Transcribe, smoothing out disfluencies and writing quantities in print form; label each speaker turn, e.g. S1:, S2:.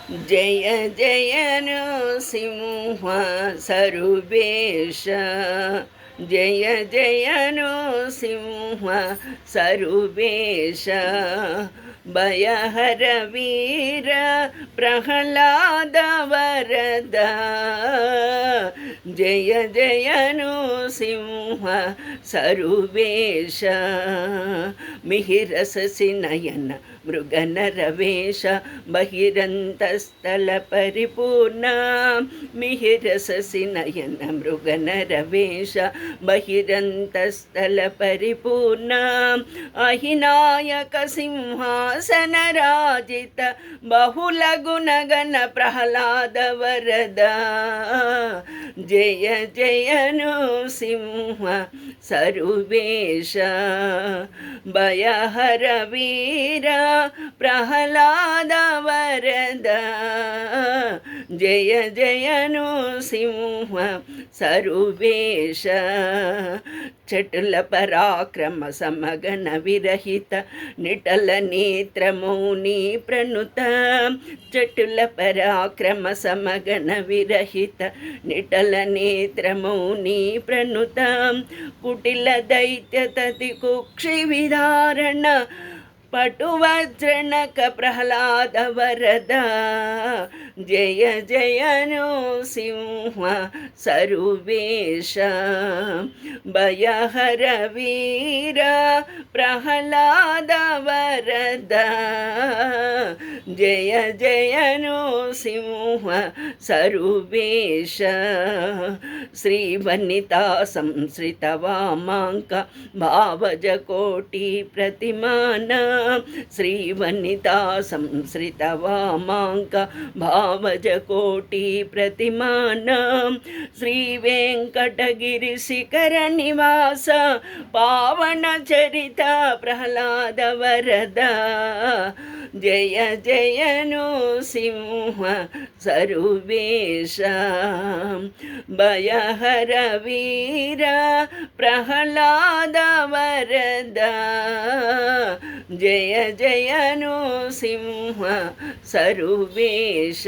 S1: జయ జయ నృసింహ సరువేష జయ జయ నృసింహ సరువేష భయహర వీర ప్రహ్లాద వరద జయ జయ నృసింహ సరువేష మిహిర శశి నయన మృగనరవేష బహిరంతస్థల పరిపూర్ణ మిహిర శశి నయన మృగనరవేష బహిరంతస్థల పరిపూర్ణ అహినాయక సింహాసన రాజిత బహుళ గుణగణ ప్రహ్లాద వరద జయ జయ నృసింహ సరువేష భయహర వీర ప్రహ్లాద వరద జయ జయ నృసింహ సరువేష చటుల పరాక్రమ సమగణ విరహిత నిటల నేత్ర మౌని ప్రణుత చటుల పరాక్రమ సమగణ విరహిత నిటల నేత్ర మౌని ప్రణుత కుటిల దైత్య తతి కుక్షి విధారణ పటువజ్రణక ప్రహ్లాద వరద జయ జయ నృసింహ సరువేష భయహర వీర ప్రహ్లాద వరద జయ జయ నృసింహ సరువేష శ్రీవనితా సంశ్రిత వామాంక భావజ కోటి ప్రతిమాన శ్రీవనితా సంశ్రిత వామాంక భావజ కోటి ప్రతిమాన శ్రీ వెంకటగిరి శిఖర నివాస పావన చరిత ప్రహ్లాద వరద జయ జయ నృసింహ సరువేష భయహర వీర ప్రహ్లాద వరద జయ జయ నృసింహ సరువేష.